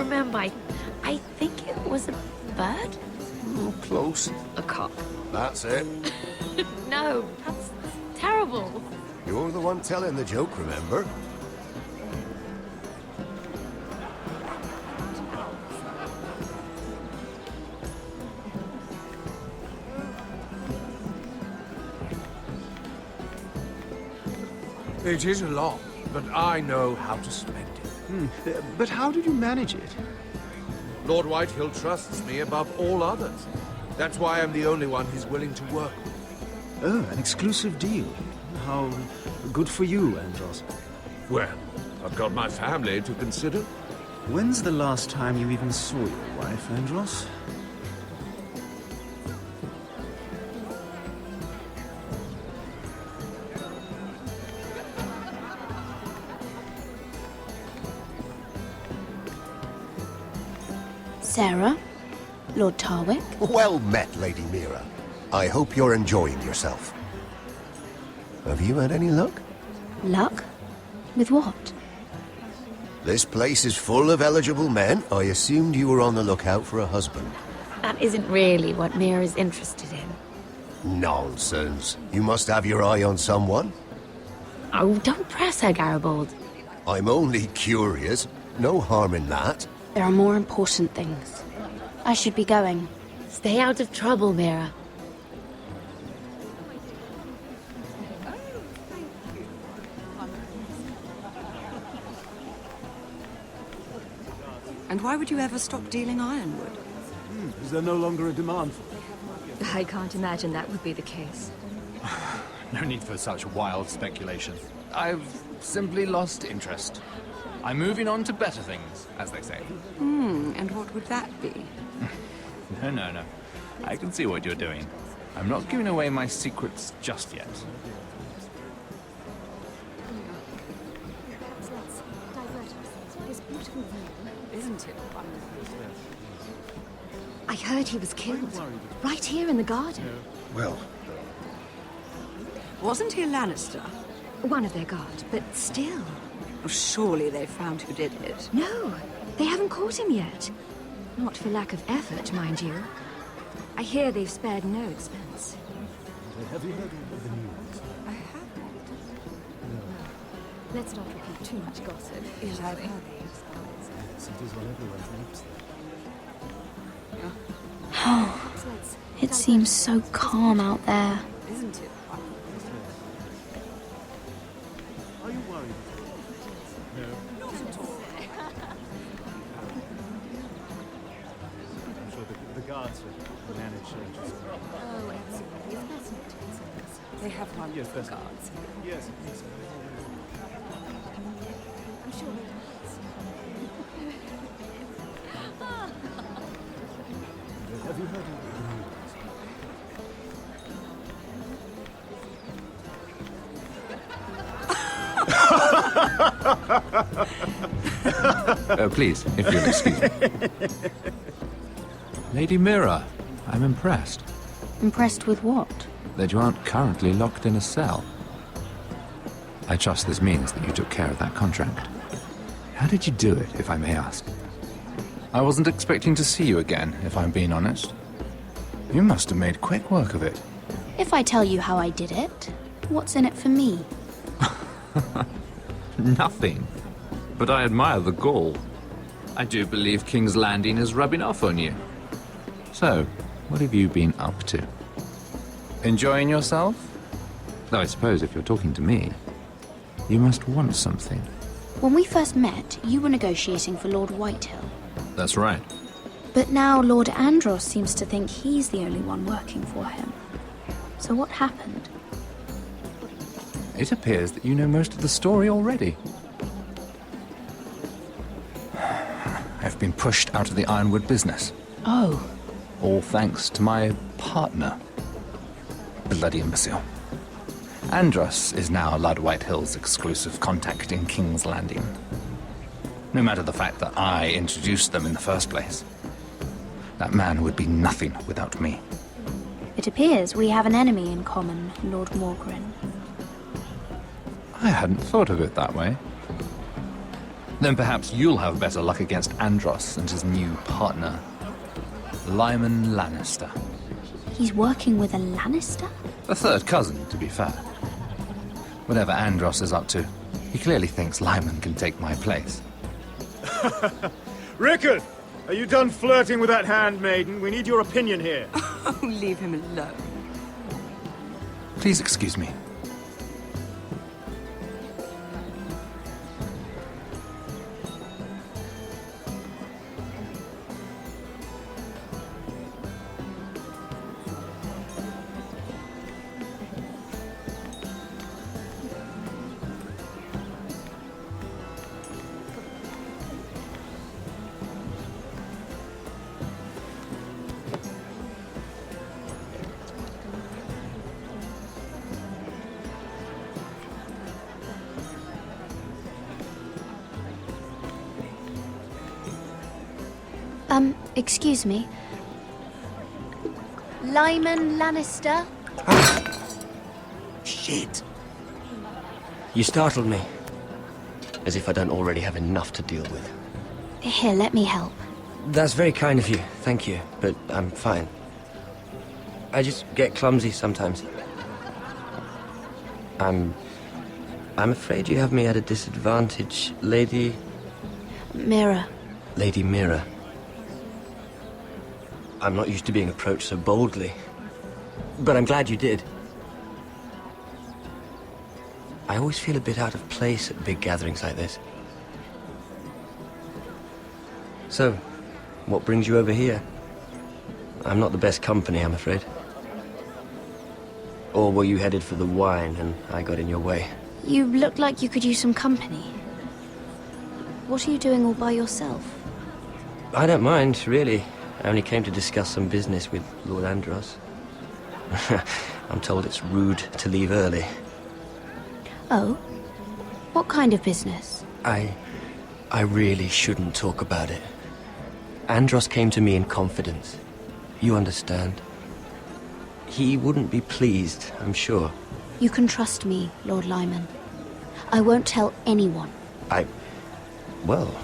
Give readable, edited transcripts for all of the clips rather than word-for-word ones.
remember. I think it was a bird? Oh, close. A cock. That's it. No, that's terrible. You're the one telling the joke, remember? It is a lot, but I know how to spend it. But how did you manage it? Lord Whitehill trusts me above all others. That's why I'm the only one he's willing to work with. Oh, an exclusive deal. How good for you, Andros. Well, I've got my family to consider. When's the last time you even saw your wife, Andros? Sarah, Lord Tarwick. Well met, Lady Mira. I hope you're enjoying yourself. Have you had any luck? Luck? With what? This place is full of eligible men. I assumed you were on the lookout for a husband. That isn't really what Mira's interested in. Nonsense. You must have your eye on someone. Oh, don't press her, Garibald. I'm only curious. No harm in that. There are more important things. I should be going. Stay out of trouble, Mira. And why would you ever stop dealing ironwood? Is there no longer a demand for it? I can't imagine that would be the case. No need for such wild speculation. I've simply lost interest. I'm moving on to better things, as they say. And what would that be? No. I can see what you're doing. I'm not giving away my secrets just yet. Isn't it wonderful? I heard he was killed. Right here in the garden. Well, Wasn't he a Lannister? One of their guard, but still. Well, surely they found who did it. No, they haven't caught him yet. Not for lack of effort, mind you. I hear they've spared no expense. have you heard of the news? I haven't. Let's not repeat too much gossip. Yes, I've heard. It is on everyone's lips. It seems so calm out there. Isn't it wonderful? Are you worried? Not at all. I'm sure the guards will manage changes. Oh, absolutely. It's best not to consider this. They have wonderful Yes, that's guards. Yes. I'm sure they Have you heard of the Please, if you'll excuse me. Lady Mira, I'm impressed Impressed with what? that you aren't currently locked in a cell. I trust this means that you took care of that contract. How did you do it, if I may ask? I wasn't expecting to see you again, if I'm being honest. You must have made quick work of it. If I tell you how I did it, what's in it for me? Nothing. But I admire the gall. I do believe King's Landing is rubbing off on you. So, what have you been up to? Enjoying yourself? Though I suppose if you're talking to me, you must want something. When we first met, you were negotiating for Lord Whitehill. That's right. But now Lord Andros seems to think he's the only one working for him. So what happened? It appears that you know most of the story already. I've been pushed out of the ironwood business. Oh. All thanks to my partner. Bloody imbecile. Andros is now Lord Whitehill's exclusive contact in King's Landing. No matter the fact that I introduced them in the first place. That man would be nothing without me. It appears we have an enemy in common, Lord Morgren. I hadn't thought of it that way. Then perhaps you'll have better luck against Andros and his new partner, Lyman Lannister. He's working with a Lannister? A third cousin, to be fair. Whatever Andros is up to, he clearly thinks Lyman can take my place. Rickard! Are you done flirting with that handmaiden? We need your opinion here. Oh, leave him alone. Please excuse me. Excuse me. Lyman Lannister? Shit. You startled me. As if I don't already have enough to deal with. Here, let me help. That's very kind of you, thank you, but I'm fine. I just get clumsy sometimes. I'm afraid you have me at a disadvantage, Lady... Mira. Lady Mira. I'm not used to being approached so boldly, but I'm glad you did. I always feel a bit out of place at big gatherings like this. So, what brings you over here? I'm not the best company, I'm afraid. Or were you headed for the wine and I got in your way? You look like you could use some company. What are you doing all by yourself? I don't mind, really. I only came to discuss some business with Lord Andros. I'm told it's rude to leave early. Oh? What kind of business? I really shouldn't talk about it. Andros came to me in confidence. You understand? He wouldn't be pleased, I'm sure. You can trust me, Lord Lyman. I won't tell anyone. Well,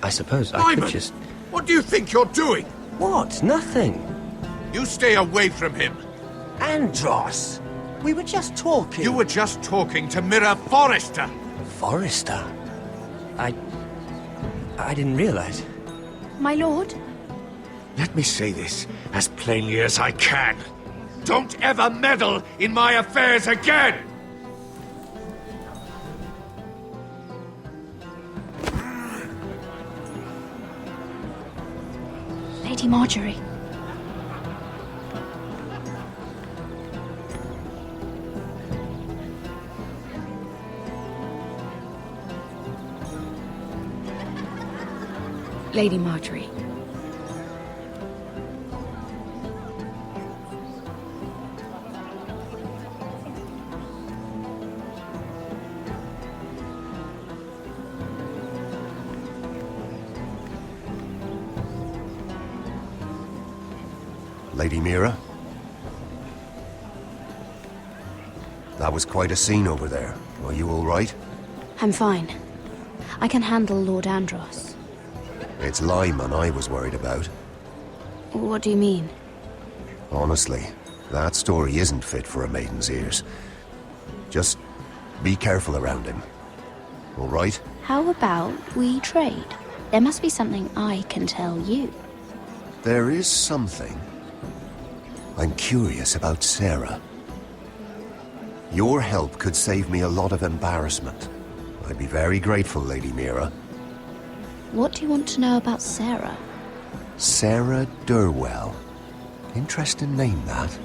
I suppose I Lyman! could just... What do you think you're doing? What? Nothing. You stay away from him. Andros! We were just talking. You were just talking to Mira Forrester. Forrester? I didn't realize. My lord? Let me say this as plainly as I can. Don't ever meddle in my affairs again! Lady Marjorie. Lady Marjorie. Lady Mira? That was quite a scene over there. Are you all right? I'm fine. I can handle Lord Andros. It's Lyman I was worried about. What do you mean? Honestly, that story isn't fit for a maiden's ears. Just be careful around him. All right? How about we trade? There must be something I can tell you. There is something. I'm curious about Sarah. Your help could save me a lot of embarrassment. I'd be very grateful, Lady Mira. What do you want to know about Sarah? Sarah Durwell. Interesting name, that.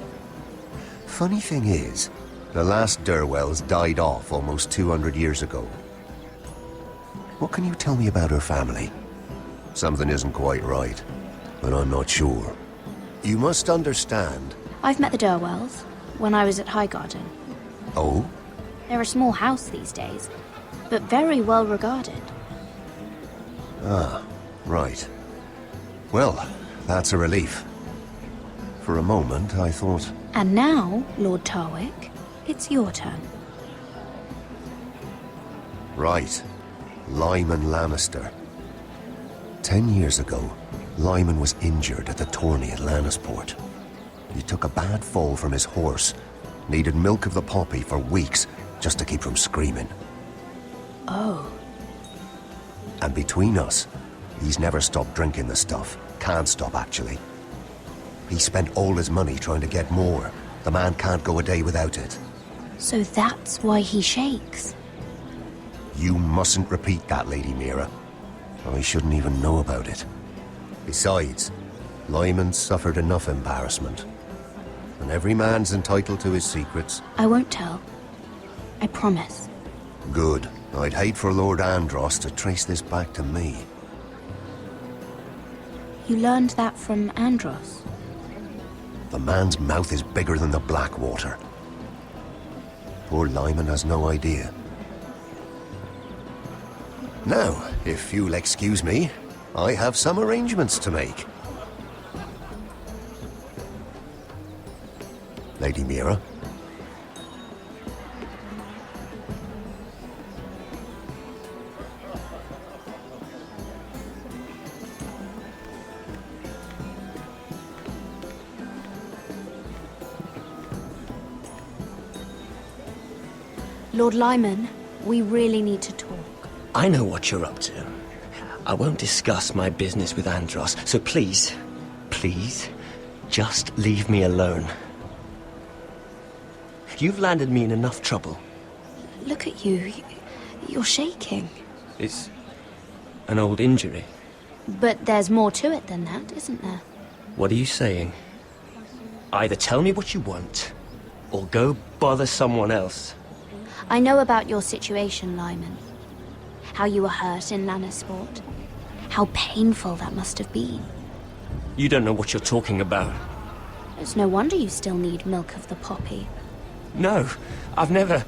Funny thing is, the last Durwells died off almost 200 years ago. What can you tell me about her family? Something isn't quite right, but I'm not sure. You must understand. I've met the Durwells when I was at Highgarden. Oh? They're a small house these days, but very well regarded. Ah, right. Well, that's a relief. For a moment, I thought... And now, Lord Tarwick, it's your turn. Right. Lyman Lannister. 10 years ago, Lyman was injured at the tourney at Lannisport. He took a bad fall from his horse, needed milk of the poppy for weeks just to keep from screaming. Oh. And between us, he's never stopped drinking the stuff. Can't stop, actually. He spent all his money trying to get more. The man can't go a day without it. So that's why he shakes. You mustn't repeat that, Lady Mira. I shouldn't even know about it. Besides, Lyman suffered enough embarrassment. And every man's entitled to his secrets. I won't tell. I promise. Good. I'd hate for Lord Andros to trace this back to me. You learned that from Andros? The man's mouth is bigger than the Blackwater. Poor Lyman has no idea. Now, if you'll excuse me, I have some arrangements to make. Lady Mira? Lord Lyman, we really need to talk. I know what you're up to. I won't discuss my business with Andros, so please, just leave me alone. You've landed me in enough trouble. Look at you. You're shaking. It's an old injury. But there's more to it than that, isn't there? What are you saying? Either tell me what you want, or go bother someone else. I know about your situation, Lyman. How you were hurt in Lannisport. How painful that must have been. You don't know what you're talking about. It's no wonder you still need milk of the poppy. No, I've never...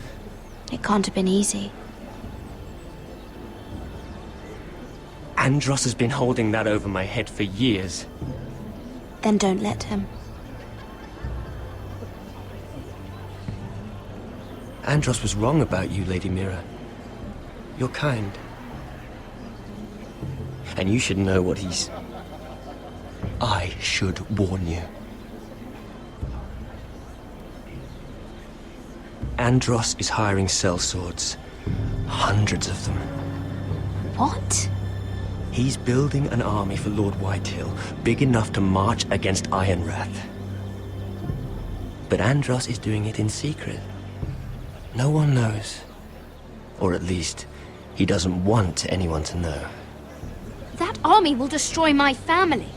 It can't have been easy. Andros has been holding that over my head for years. Then don't let him. Andros was wrong about you, Lady Mira. You're kind. And you should know what he's... I should warn you. Andros is hiring sellswords. Hundreds of them. What? He's building an army for Lord Whitehill, big enough to march against Ironrath. But Andros is doing it in secret. No one knows. Or at least, he doesn't want anyone to know. That army will destroy my family.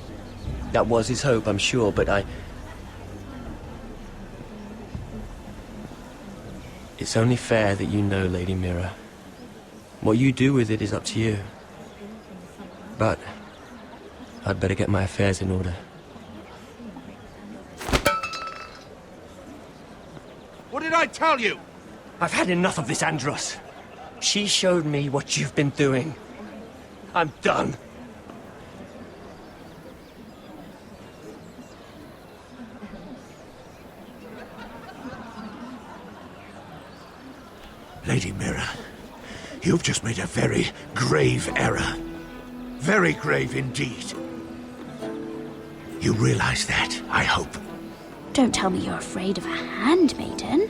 That was his hope, I'm sure, but It's only fair that you know, Lady Mira. What you do with it is up to you. But I'd better get my affairs in order. What did I tell you? I've had enough of this, Andros. She showed me what you've been doing. I'm done. Lady Mira, you've just made a very grave error. Very grave indeed. You realize that, I hope. Don't tell me you're afraid of a handmaiden.